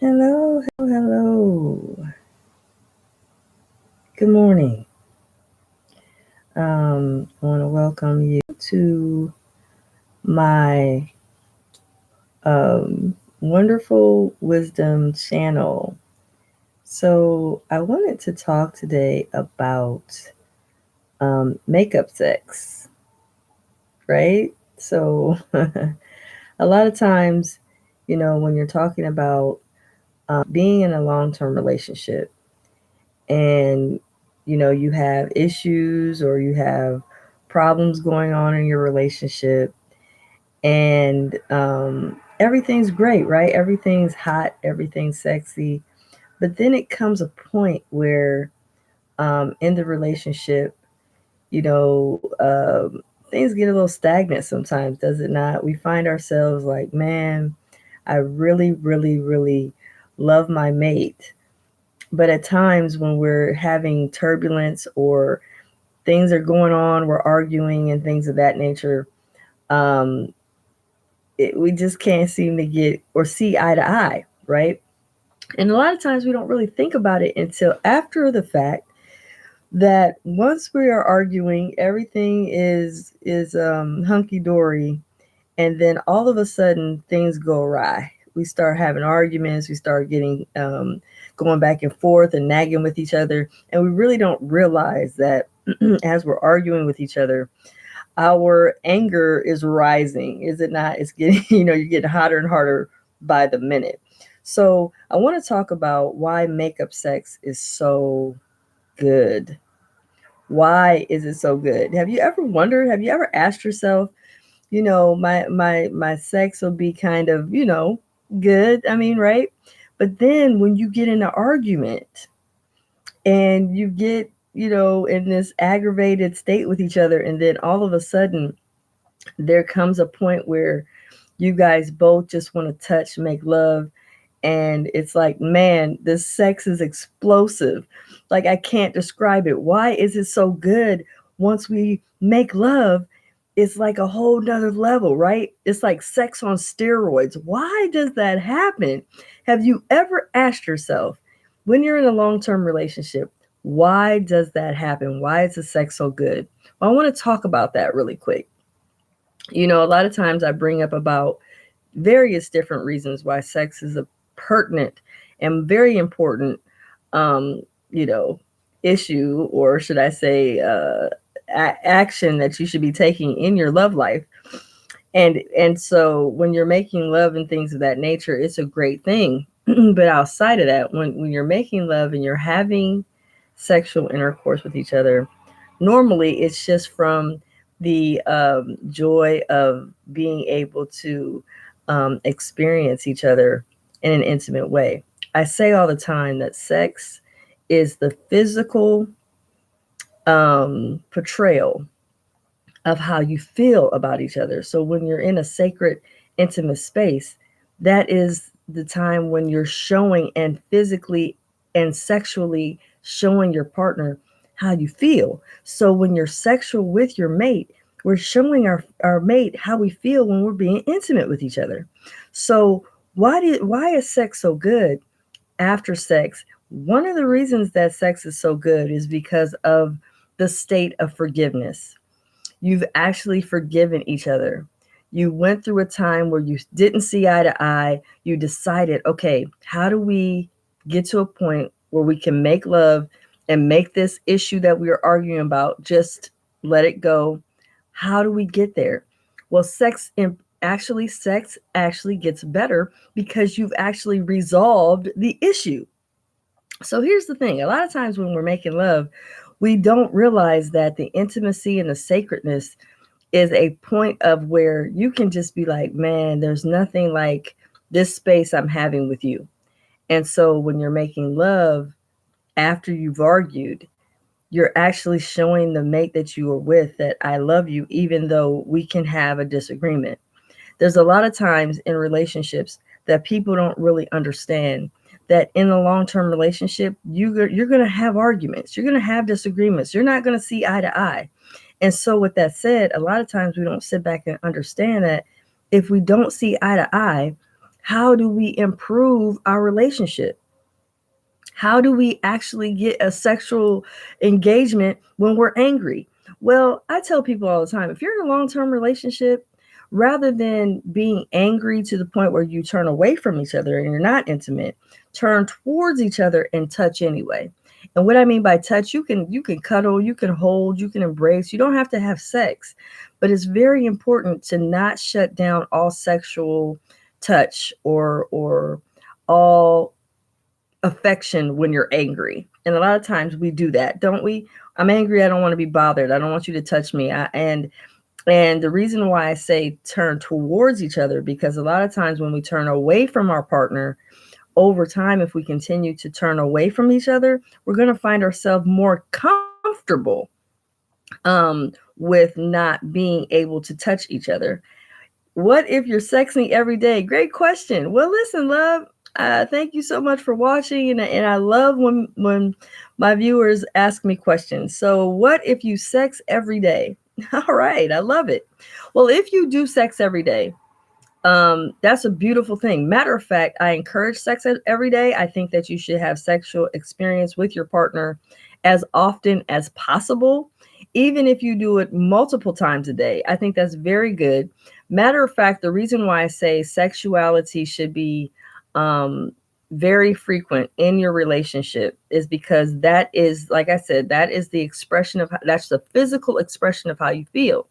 Hello, hello. Good morning. I want to welcome you to my wonderful wisdom channel. So, I wanted to talk today about makeup sex, right? So, a lot of times, when you're talking about being in a long term relationship and you have issues or you have problems going on in your relationship and everything's great, right? Everything's hot, everything's sexy, but then it comes a point where in the relationship, you know things get a little stagnant sometimes, does it not? We find ourselves like, man, I really really really love my mate, but at times when we're having turbulence or things are going on, we're arguing and things of that nature, um, we just can't seem to get or see eye to eye, right? And a lot of times we don't really think about it until after the fact that once we are arguing, everything is hunky dory, and then all of a sudden things go awry. We start having arguments, we start getting going back and forth and nagging with each other, and we really don't realize that as we're arguing with each other, our anger is rising, is it not? It's getting you're getting hotter and harder by the minute. So I want to talk about why makeup sex is so good. Why is it so good? Have you ever wondered, have you ever asked yourself, my sex will be kind of, good. I mean, right? But then when you get in an argument and you get, in this aggravated state with each other, and then all of a sudden there comes a point where you guys both just want to touch, make love, and it's like, man, this sex is explosive. Like, I can't describe it. Why is it so good? Once we make love, it's like a whole nother level, right? It's like sex on steroids. Why does that happen? Have you ever asked yourself, when you're in a long-term relationship, why does that happen? Why is the sex so good? Well, I want to talk about that really quick. A lot of times I bring up about various different reasons why sex is a pertinent and very important, um, you know, issue, or should I say, action that you should be taking in your love life. And so when you're making love and things of that nature, it's a great thing. But outside of that, when you're making love and you're having sexual intercourse with each other, normally it's just from the joy of being able to experience each other in an intimate way. I say all the time that sex is the physical portrayal of how you feel about each other. So when you're in a sacred, intimate space, that is the time when you're showing and physically and sexually showing your partner how you feel. So when you're sexual with your mate, we're showing our mate how we feel when we're being intimate with each other. So why is sex so good after sex? One of the reasons that sex is so good is because of the state of forgiveness. You've actually forgiven each other. You went through a time where you didn't see eye to eye. You decided, okay, how do we get to a point where we can make love and make this issue that we are arguing about just let it go? How do we get there? Well, sex actually gets better because you've actually resolved the issue. So here's the thing, a lot of times when we're making love, we don't realize that the intimacy and the sacredness is a point of where you can just be like, man, there's nothing like this space I'm having with you. And so when you're making love after you've argued, you're actually showing the mate that you are with that I love you, even though we can have a disagreement. There's a lot of times in relationships that people don't really understand that in a long-term relationship, you're going to have arguments, you're going to have disagreements, you're not going to see eye to eye. And so, with that said, a lot of times we don't sit back and understand that if we don't see eye to eye, How do we improve our relationship? How do we actually get a sexual engagement when we're angry? Well, I tell people all the time, if you're in a long-term relationship, rather than being angry to the point where you turn away from each other and you're not intimate, turn towards each other and touch anyway. And what I mean by touch, you can cuddle, you can hold, you can embrace. You don't have to have sex, but it's very important to not shut down all sexual touch or all affection when you're angry. And a lot of times we do that, don't we? I'm angry. I don't want to be bothered. I don't want you to touch me. And the reason why I say turn towards each other, because a lot of times when we turn away from our partner, over time, if we continue to turn away from each other, we're going to find ourselves more comfortable with not being able to touch each other. What if you're sexing every day? Great question. Well, listen, love. Thank you so much for watching, and I love when my viewers ask me questions. So, what if you sex every day? All right, I love it. Well, if you do sex every day, that's a beautiful thing. Matter of fact, I encourage sex every day. I think that you should have sexual experience with your partner as often as possible, even if you do it multiple times a day. I think that's very good. Matter of fact, the reason why I say sexuality should be um, very frequent in your relationship is because that is, like I said, that is the expression of, that's the physical expression of how you feel.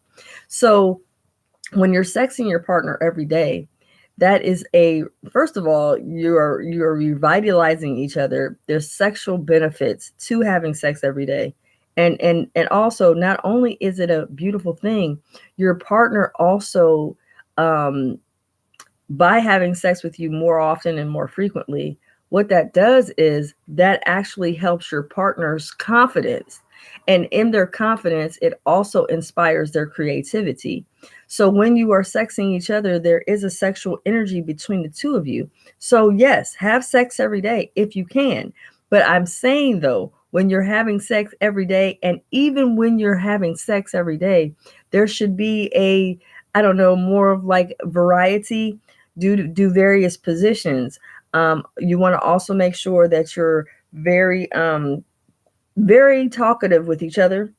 So when you're sexing your partner every day, that is a, first of all, you're revitalizing each other. There's sexual benefits to having sex every day. And also, not only is it a beautiful thing, your partner also, um by having sex with you more often and more frequently, what that does is that actually helps your partner's confidence. And in their confidence, it also inspires their creativity. So when you are sexing each other, there is a sexual energy between the two of you. So, yes, have sex every day if you can. But I'm saying, though, when you're having sex every day, and even when you're having sex every day, there should be a, I don't know, more of like variety. Do various positions. You want to also make sure that you're very talkative with each other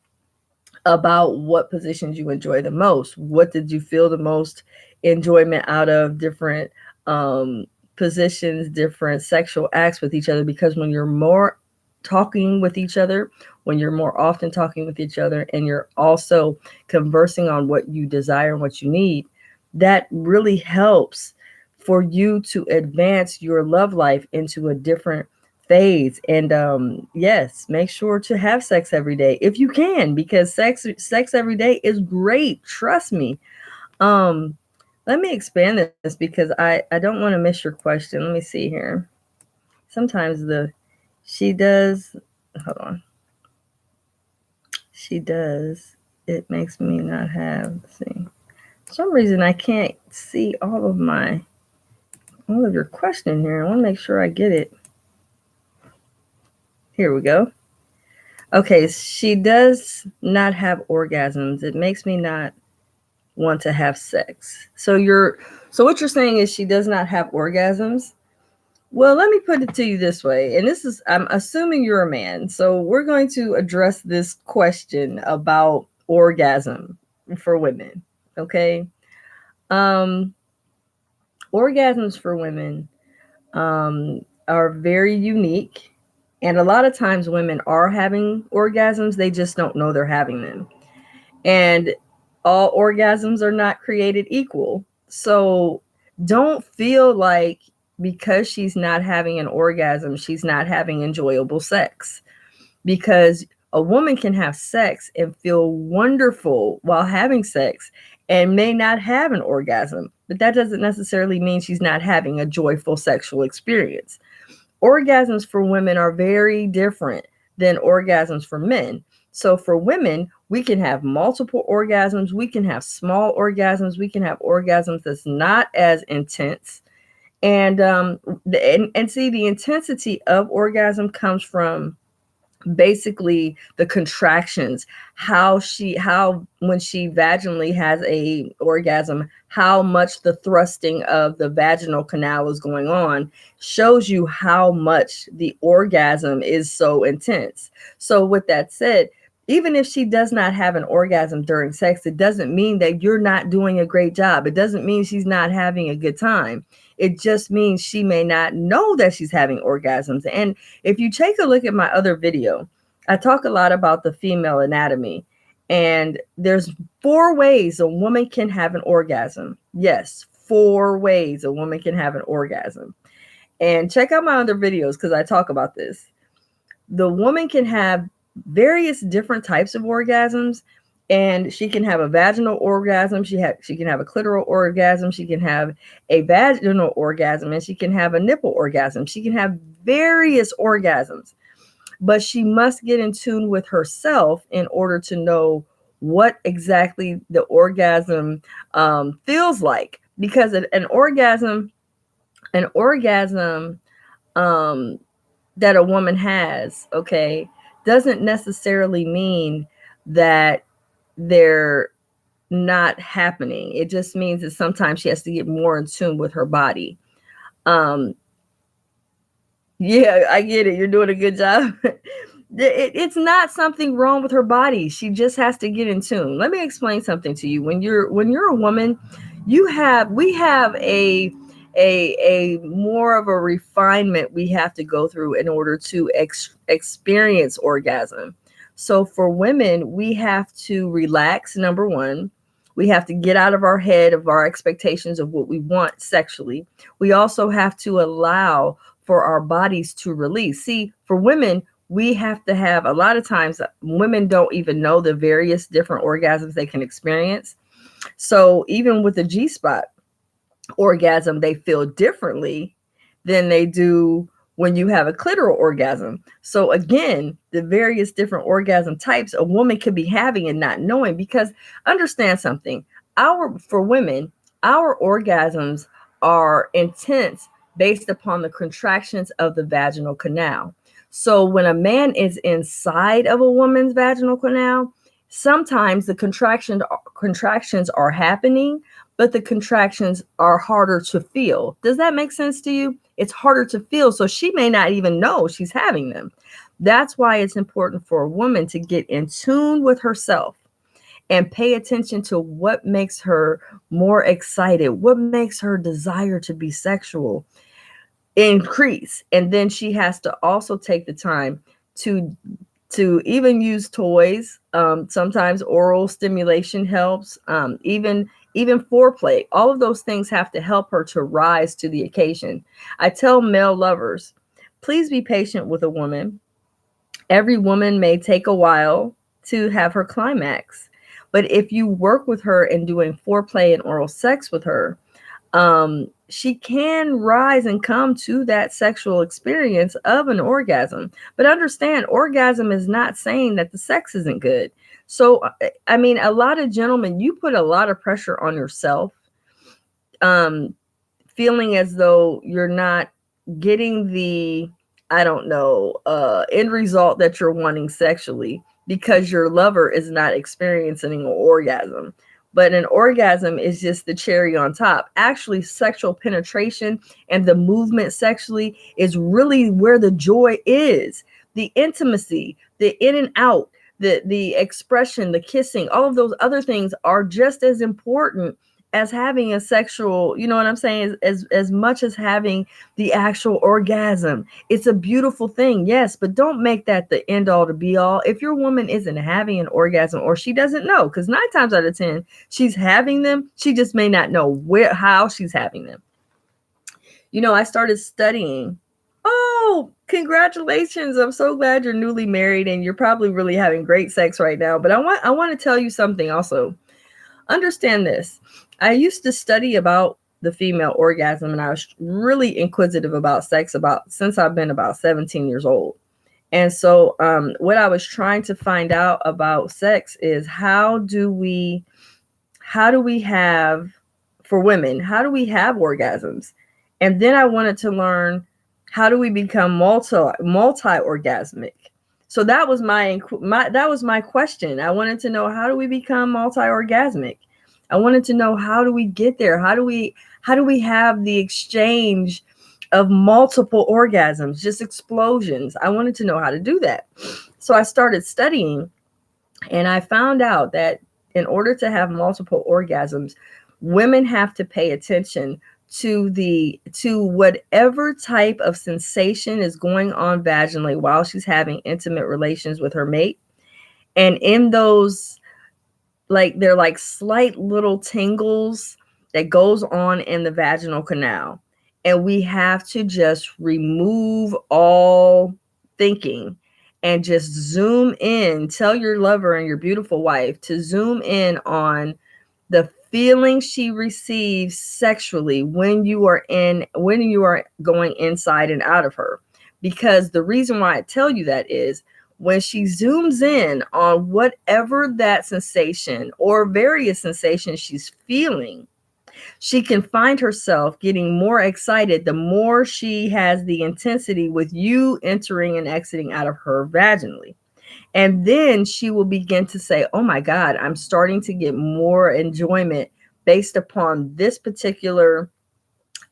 about what positions you enjoy the most. What did you feel the most enjoyment out of different um, positions, different sexual acts with each other? Because when you're more talking with each other, when you're more often talking with each other, and you're also conversing on what you desire and what you need, that really helps for you to advance your love life into a different phase. And yes, make sure to have sex every day if you can, because sex every day is great, trust me. um Let me expand this because I don't want to miss your question. Let me see here. Sometimes the she does, hold on, she does, it makes me not have, let's see, for some reason I can't see all of your question here. I want to make sure I get it. Here we go. Okay, she does not have orgasms. It makes me not want to have sex. So what you're saying is she does not have orgasms? Well, let me put it to you this way. And this is, I'm assuming you're a man. So we're going to address this question about orgasm for women. Okay? Um Orgasms for women are very unique. And a lot of times women are having orgasms, they just don't know they're having them. And all orgasms are not created equal. So don't feel like because she's not having an orgasm, she's not having enjoyable sex. Because a woman can have sex and feel wonderful while having sex and may not have an orgasm, but that doesn't necessarily mean she's not having a joyful sexual experience. Orgasms for women are very different than orgasms for men. So for women, we can have multiple orgasms, we can have small orgasms, we can have orgasms that's not as intense. And see, the intensity of orgasm comes from basically the contractions, how when she vaginally has a orgasm, how much the thrusting of the vaginal canal is going on, shows you how much the orgasm is so intense. So with that said, even if she does not have an orgasm during sex, it doesn't mean that you're not doing a great job. It doesn't mean she's not having a good time. It just means she may not know that she's having orgasms. And if you take a look at my other video, I talk a lot about the female anatomy, and there's 4 ways a woman can have an orgasm. Yes, 4 ways a woman can have an orgasm. And check out my other videos because I talk about this. The woman can have various different types of orgasms, and she can have a vaginal orgasm, she can have a clitoral orgasm, she can have a vaginal orgasm, and she can have a nipple orgasm. She can have various orgasms, but she must get in tune with herself in order to know what exactly the orgasm feels like. Because an orgasm um, that a woman has, okay, doesn't necessarily mean that they're not happening. It just means that sometimes she has to get more in tune with her body. Um, yeah, I get it. You're doing a good job. It's not something wrong with her body. She just has to get in tune. Let me explain something to you. When you're a woman, we have a more of a refinement we have to go through in order to experience orgasm. So for women, we have to relax, number one. We have to get out of our head of our expectations of what we want sexually. We also have to allow for our bodies to release. See, for women, we have to have, a lot of times women don't even know the various different orgasms they can experience. So even with the G spot orgasm, they feel differently than they do when you have a clitoral orgasm. So again, the various different orgasm types a woman could be having and not knowing, because understand something, for women, our orgasms are intense based upon the contractions of the vaginal canal. So when a man is inside of a woman's vaginal canal, sometimes the contractions are happening, but the contractions are harder to feel. Does that make sense to you? It's harder to feel, so she may not even know she's having them. That's why it's important for a woman to get in tune with herself and pay attention to what makes her more excited, what makes her desire to be sexual increase. And then she has to also take the time to even use toys. Sometimes oral stimulation helps. Even foreplay. All of those things have to help her to rise to the occasion. I tell male lovers, please be patient with a woman. Every woman may take a while to have her climax, but if you work with her in doing foreplay and oral sex with her, she can rise and come to that sexual experience of an orgasm. But understand, orgasm is not saying that the sex isn't good. So, I mean, a lot of gentlemen, you put a lot of pressure on yourself, um, feeling as though you're not getting the, I don't know, end result that you're wanting sexually because your lover is not experiencing an orgasm. But an orgasm is just the cherry on top. Actually, sexual penetration and the movement sexually is really where the joy is. The intimacy, the in and out, the expression, the kissing, all of those other things are just as important as having a sexual, you know what I'm saying, as much as having the actual orgasm. It's a beautiful thing, yes, but don't make that the end all to be all. If your woman isn't having an orgasm, or she doesn't know, because 9 times out of 10 she's having them, she just may not know how she's having them. I started studying. Oh, congratulations. I'm so glad you're newly married and you're probably really having great sex right now. But I want to tell you something also. Understand this. I used to study about the female orgasm, and I was really inquisitive about sex since I've been about 17 years old. And so what I was trying to find out about sex is how do we have, for women, how do we have orgasms? And then I wanted to learn, how do we become multi orgasmic? So that was my question. I wanted to know, how do we become multi-orgasmic? I wanted to know, how do we get there? How do we have the exchange of multiple orgasms, just explosions? I wanted to know how to do that. So I started studying, and I found out that in order to have multiple orgasms, women have to pay attention to whatever type of sensation is going on vaginally while she's having intimate relations with her mate. And in those, like, they're like slight little tingles that goes on in the vaginal canal. And we have to just remove all thinking and just zoom in. Tell your lover and your beautiful wife to zoom in on the feeling she receives sexually when you are going inside and out of her. Because the reason why I tell you that is, when she zooms in on whatever that sensation or various sensations she's feeling, she can find herself getting more excited the more she has the intensity with you entering and exiting out of her vaginally. And then she will begin to say, oh my God, I'm starting to get more enjoyment based upon this particular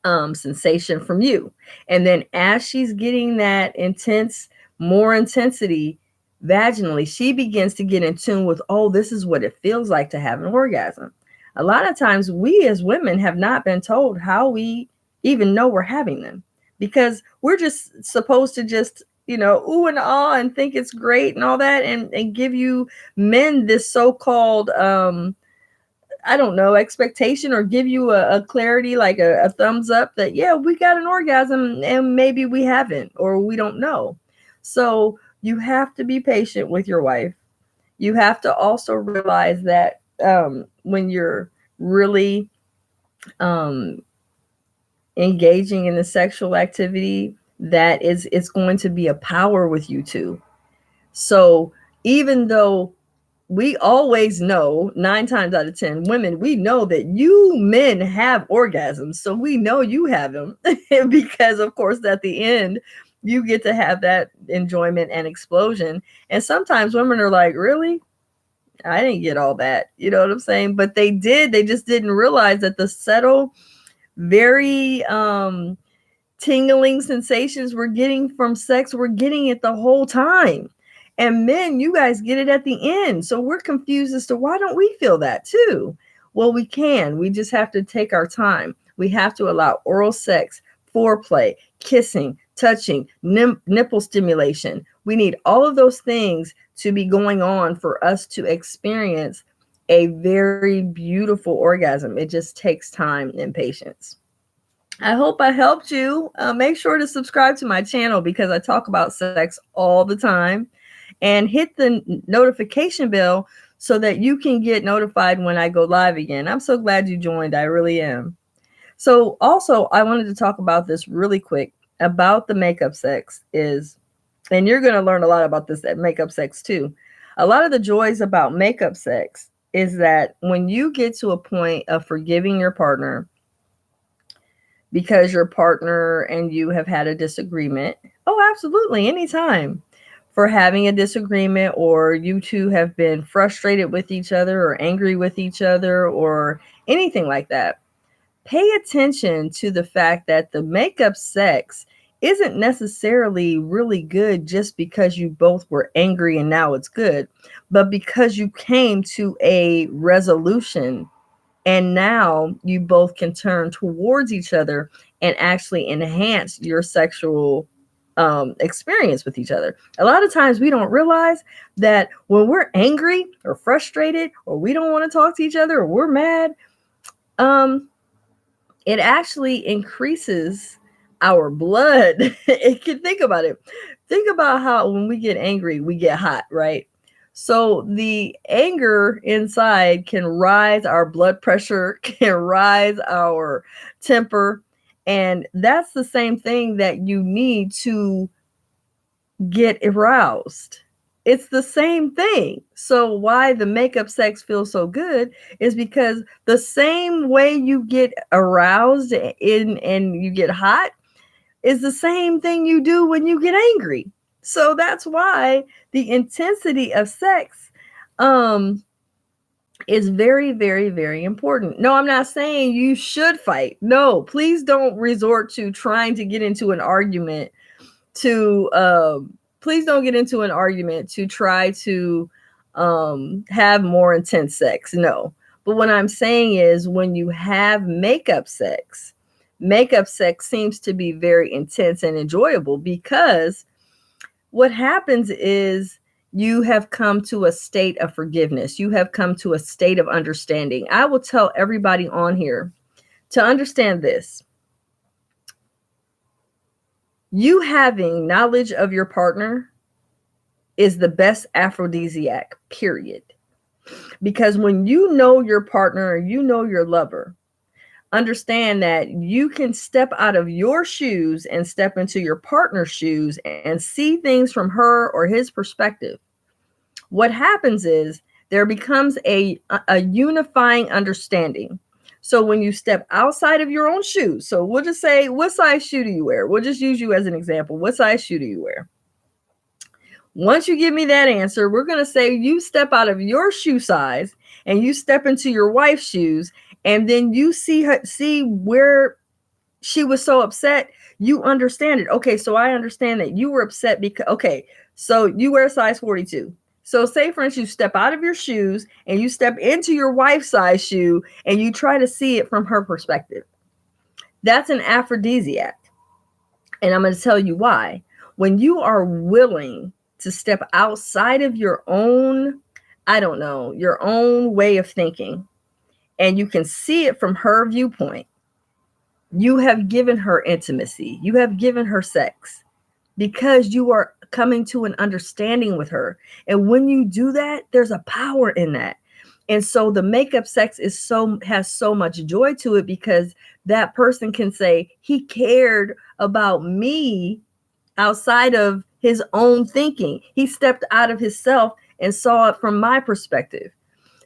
sensation from you. And then as she's getting that more intensity vaginally, she begins to get in tune with, oh, this is what it feels like to have an orgasm. A lot of times we as women have not been told how we even know we're having them, because we're just supposed to just, ooh and ah and think it's great and all that, and give you men this so-called I don't know, expectation, or give you a clarity, like a thumbs up that, yeah, we got an orgasm and maybe we haven't, or we don't know. So you have to be patient with your wife. You have to also realize that when you're really um, engaging in the sexual activity, that is, it's going to be a power with you two. So even though we always know, 9 times out of 10 women, we know that you men have orgasms. So we know you have them because, of course, at the end, you get to have that enjoyment and explosion. And sometimes women are like, really? I didn't get all that. You know what I'm saying? But they did. They just didn't realize that the subtle, very tingling sensations we're getting from sex, we're getting it the whole time. And men, you guys get it at the end. So we're confused as to, why don't we feel that too? Well, we can. We just have to take our time. We have to allow oral sex, foreplay, kissing, touching, nipple stimulation. We need all of those things to be going on for us to experience a very beautiful orgasm. It just takes time and patience. I hope I helped you. Make sure to subscribe to my channel, because I talk about sex all the time. And hit the notification bell so that you can get notified when I go live again. I'm so glad you joined. I really am. So also, I wanted to talk about this really quick about the makeup sex is, and you're going to learn a lot about this at makeup sex too. A lot of the joys about makeup sex is that when you get to a point of forgiving your partner because your partner and you have had a disagreement. Oh, absolutely, anytime. For having a disagreement, or you two have been frustrated with each other or angry with each other or anything like that. Pay attention to the fact that the makeup sex isn't necessarily really good just because you both were angry and now it's good, but because you came to a resolution, and now you both can turn towards each other and actually enhance your sexual experience with each other. A lot of times we don't realize that when we're angry or frustrated, or we don't want to talk to each other, or we're mad, um, it actually increases our blood. It can, think about it. Think about how when we get angry, we get hot, right? So the anger inside can rise our blood pressure, can rise our temper. And that's the same thing that you need to get aroused. It's the same thing. So why the makeup sex feels so good is because the same way you get aroused in and you get hot is the same thing you do when you get angry. So that's why the intensity of sex um is very, very, very important. No, I'm not saying you should fight. No, please don't resort to trying to get into an argument to please don't get into an argument to try to have more intense sex. No. But what I'm saying is when you have makeup sex seems to be very intense and enjoyable because what happens is you have come to a state of forgiveness. You have come to a state of understanding. I will tell everybody on here to understand this. You having knowledge of your partner is the best aphrodisiac, period. Because when you know your partner, you know your lover, understand that you can step out of your shoes and step into your partner's shoes and see things from her or his perspective. What happens is there becomes a unifying understanding. So when you step outside of your own shoes, so we'll just say, what size shoe do you wear? We'll just use you as an example. What size shoe do you wear? Once you give me that answer, we're going to say you step out of your shoe size and you step into your wife's shoes, and then you see where she was so upset. You understand it. Okay, so I understand that you were upset because, okay, so you wear size 42. So say for instance, you step out of your shoes and you step into your wife's size shoe and you try to see it from her perspective. That's an aphrodisiac. And I'm going to tell you why. When you are willing to step outside of your own, I don't know, your own way of thinking, and you can see it from her viewpoint, you have given her intimacy, you have given her sex because you are coming to an understanding with her. And when you do that, there's a power in that. And so the makeup sex has so much joy to it because that person can say he cared about me outside of his own thinking. He stepped out of himself and saw it from my perspective.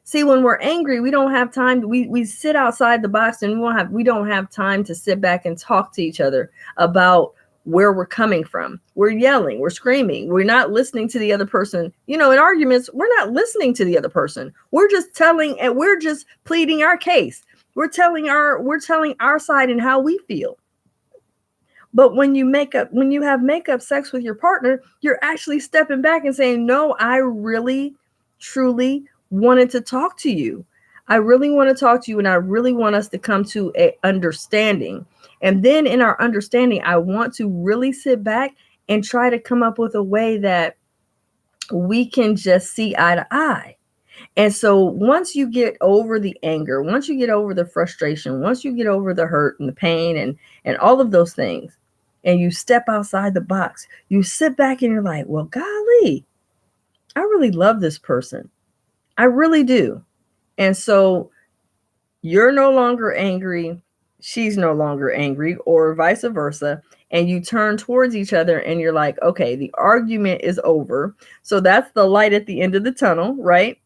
See, when we're angry, we don't have time. We sit outside the box and we don't have time to sit back and talk to each other about where we're coming from. We're yelling, we're screaming, we're not listening to the other person. You know, in arguments, we're not listening to the other person. We're just telling and we're just pleading our case. We're telling our side and how we feel. But when you have makeup sex with your partner, you're actually stepping back and saying, no, I really, truly wanted to talk to you. I really want to talk to you, and I really want us to come to a understanding. And then in our understanding, I want to really sit back and try to come up with a way that we can just see eye to eye. And so once you get over the anger, once you get over the frustration, once you get over the hurt and the pain and all of those things, and you step outside the box, you sit back and you're like, well, golly, I really love this person. I really do. And so you're no longer angry. She's no longer angry, or vice versa. And you turn towards each other and you're like, okay, the argument is over. So that's the light at the end of the tunnel, right?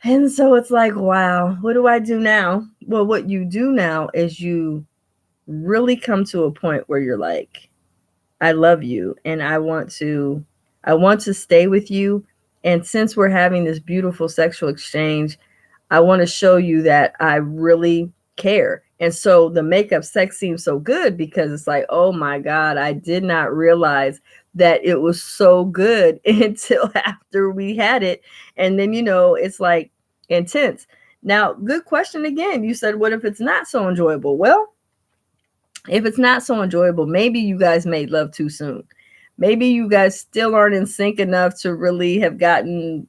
And so it's like, wow, what do I do now? Well, what you do now is you really come to a point where you're like, I love you and I want to stay with you. And since we're having this beautiful sexual exchange, I want to show you that I really care. And so the makeup sex seems so good because it's like, oh my God, I did not realize that it was so good until after we had it. And then, it's like intense. Now, good question again. You said, what if it's not so enjoyable? Well, if it's not so enjoyable, maybe you guys made love too soon. Maybe you guys still aren't in sync enough to really have gotten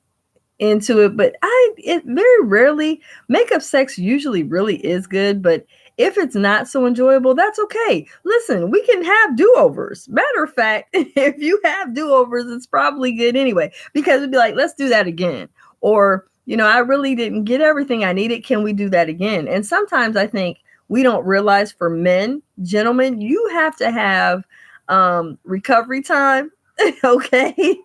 into it. But it very rarely, makeup sex usually really is good. But if it's not so enjoyable, that's okay. Listen, we can have do-overs. Matter of fact, if you have do-overs, it's probably good anyway, because it'd be like, let's do that again. Or, I really didn't get everything I needed. Can we do that again? And sometimes I think we don't realize, for men, gentlemen, you have to have recovery time. Okay.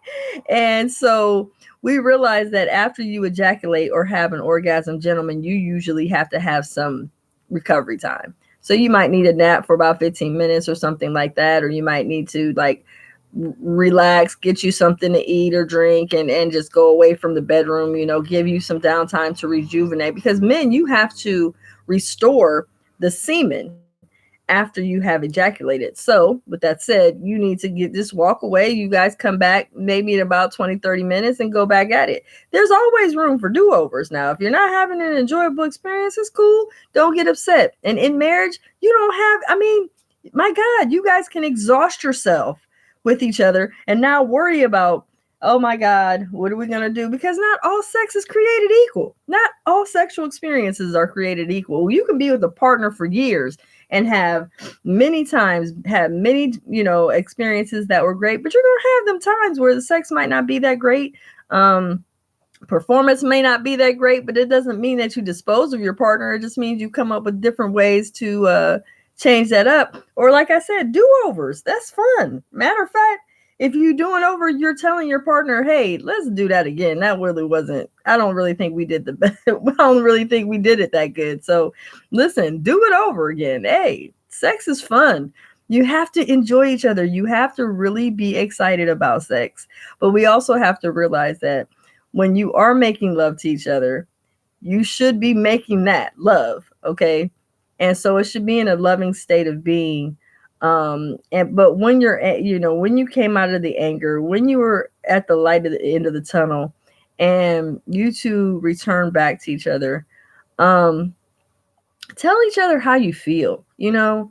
And so we realize that after you ejaculate or have an orgasm, gentlemen, you usually have to have some recovery time. So you might need a nap for about 15 minutes or something like that, or you might need to relax, get you something to eat or drink, and just go away from the bedroom, give you some downtime to rejuvenate. Because men, you have to restore the semen after you have ejaculated. So, with that said, you need to just walk away. You guys come back maybe in about 20, 30 minutes and go back at it. There's always room for do overs. Now, if you're not having an enjoyable experience, it's cool. Don't get upset. And in marriage, you don't have, I mean, my God, you guys can exhaust yourself with each other and now worry about, oh my God, what are we going to do? Because not all sex is created equal. Not all sexual experiences are created equal. You can be with a partner for years and have many experiences that were great, but you're going to have them times where the sex might not be that great. Performance may not be that great, but it doesn't mean that you dispose of your partner. It just means you come up with different ways to change that up. Or like I said, do-overs. That's fun. Matter of fact, if you do an over, you're telling your partner, hey, let's do that again. That really wasn't, I don't really think we did the best. I don't really think we did it that good. So listen, do it over again. Hey, sex is fun. You have to enjoy each other. You have to really be excited about sex. But we also have to realize that when you are making love to each other, you should be making that love. Okay. And so it should be in a loving state of being. But when when you came out of the anger, when you were at the light at the end of the tunnel and you two return back to each other, um, tell each other how you feel, even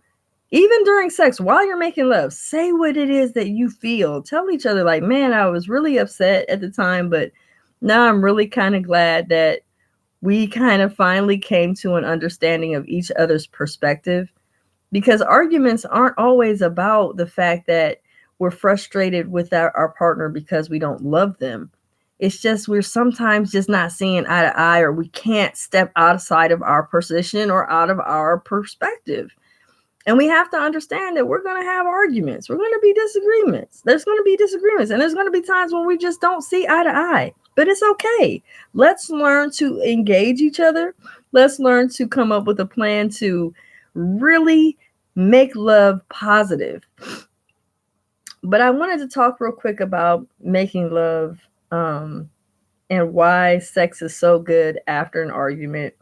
during sex, while you're making love, say what it is that you feel. Tell each other, like, man, I was really upset at the time, but now I'm really kind of glad that we kind of finally came to an understanding of each other's perspective, because arguments aren't always about the fact that we're frustrated with our partner because we don't love them. It's just we're sometimes just not seeing eye to eye, or we can't step outside of our position or out of our perspective. And we have to understand that we're going to have arguments. We're going to be disagreements. There's going to be disagreements. And there's going to be times when we just don't see eye to eye. But it's okay. Let's learn to engage each other. Let's learn to come up with a plan to really make love positive. But I wanted to talk real quick about making love and why sex is so good after an argument.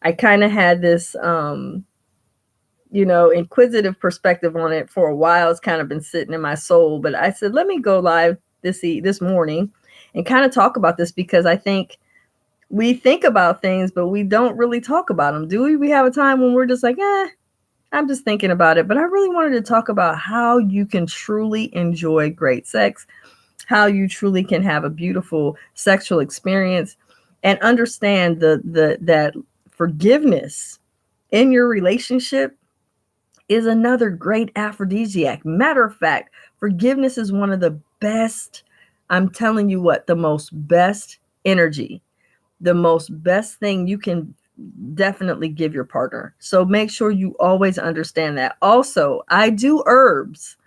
I kind of had this inquisitive perspective on it for a while. It's kind of been sitting in my soul, but I said, let me go live this morning and kind of talk about this, because I think we think about things, but we don't really talk about them. Do we? We have a time when we're just like, I'm just thinking about it. But I really wanted to talk about how you can truly enjoy great sex, how you truly can have a beautiful sexual experience, and understand that forgiveness in your relationship is another great aphrodisiac. Matter of fact, forgiveness is one of the best, I'm telling you what, the most best energy, the most best thing you can definitely give your partner. So make sure you always understand that. Also, I do herbs.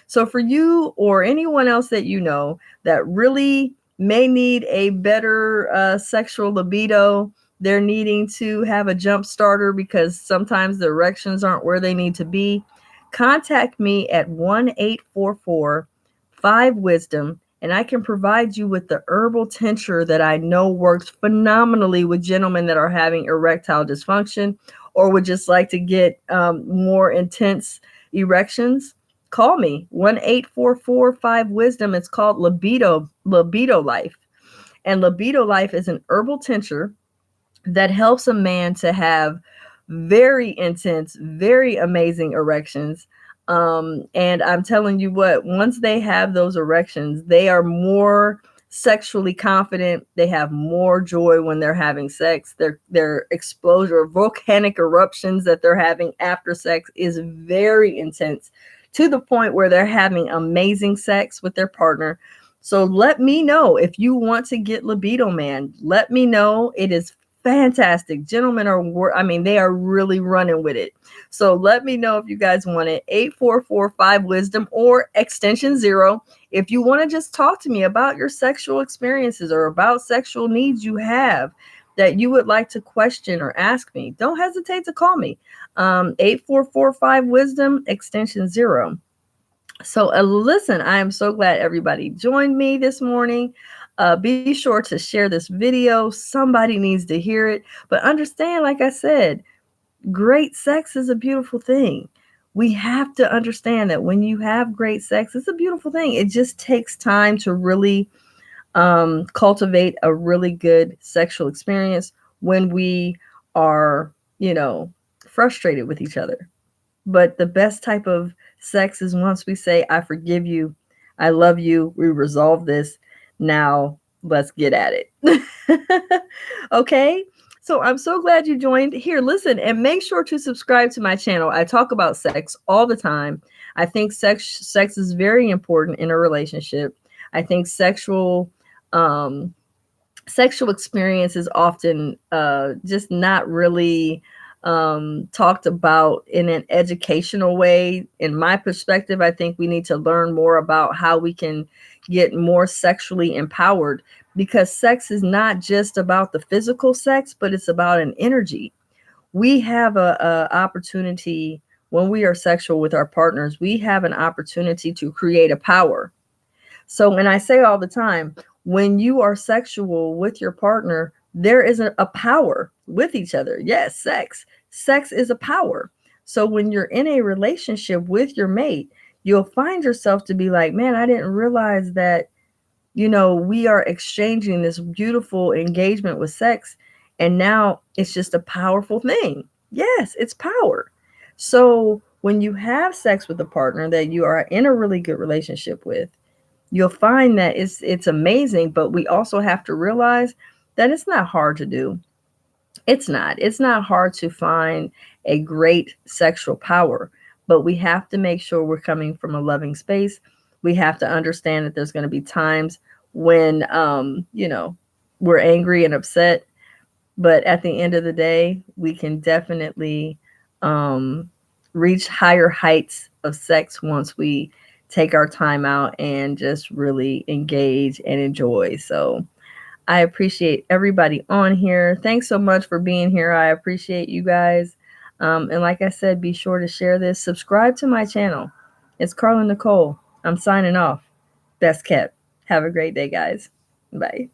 So for you or anyone else that you know that really may need a better sexual libido, they're needing to have a jump starter because sometimes the erections aren't where they need to be, contact me at 1-844-5-WISDOM, and I can provide you with the herbal tincture that I know works phenomenally with gentlemen that are having erectile dysfunction or would just like to get more intense erections. Call me 1-844-5-WISDOM. It's called Libido Life. And Libido Life is an herbal tincture that helps a man to have very intense, very amazing erections. And I'm telling you what, once they have those erections, they are more sexually confident. They have more joy when they're having sex. Their exposure, volcanic eruptions that they're having after sex is very intense, to the point where they're having amazing sex with their partner. So let me know if you want to get Libido Man. Let me know. It is fantastic. Gentlemen they are really running with it. So let me know if you guys want it. 844-5-WISDOM or extension 0. If you want to just talk to me about your sexual experiences or about sexual needs you have that you would like to question or ask me, don't hesitate to call me. 844-5-WISDOM, extension 0. So, listen, I am so glad everybody joined me this morning. Be sure to share this video. Somebody needs to hear it. But understand, like I said, great sex is a beautiful thing. We have to understand that when you have great sex, it's a beautiful thing. It just takes time to really cultivate a really good sexual experience when we are, you know, frustrated with each other. But the best type of sex is once we say, I forgive you, I love you, we resolve this. Now let's get at it. Okay. So I'm so glad you joined. Here, listen, and make sure to subscribe to my channel. I talk about sex all the time. I think sex is very important in a relationship. I think um sexual experience is often just not really talked about in an educational way. In my perspective, I think we need to learn more about how we can get more sexually empowered, because sex is not just about the physical sex, but it's about an energy. We have a opportunity when we are sexual with our partners. We have an opportunity to create a power. So, and I say all the time, when you are sexual with your partner, there is a power with each other. Yes, sex. Sex is a power. So when you're in a relationship with your mate, you'll find yourself to be like, man, I didn't realize that, we are exchanging this beautiful engagement with sex. And now it's just a powerful thing. Yes, it's power. So when you have sex with a partner that you are in a really good relationship with, you'll find that it's amazing, but we also have to realize that it's not hard to do. It's not hard to find a great sexual power, but we have to make sure we're coming from a loving space. We have to understand that there's going to be times when we're angry and upset, but at the end of the day, we can definitely um, reach higher heights of sex once we take our time out and just really engage and enjoy. So I appreciate everybody on here. Thanks so much for being here. I appreciate you guys. And like I said, be sure to share this. Subscribe to my channel. It's Carla Nicole. I'm signing off. Best kept. Have a great day, guys. Bye.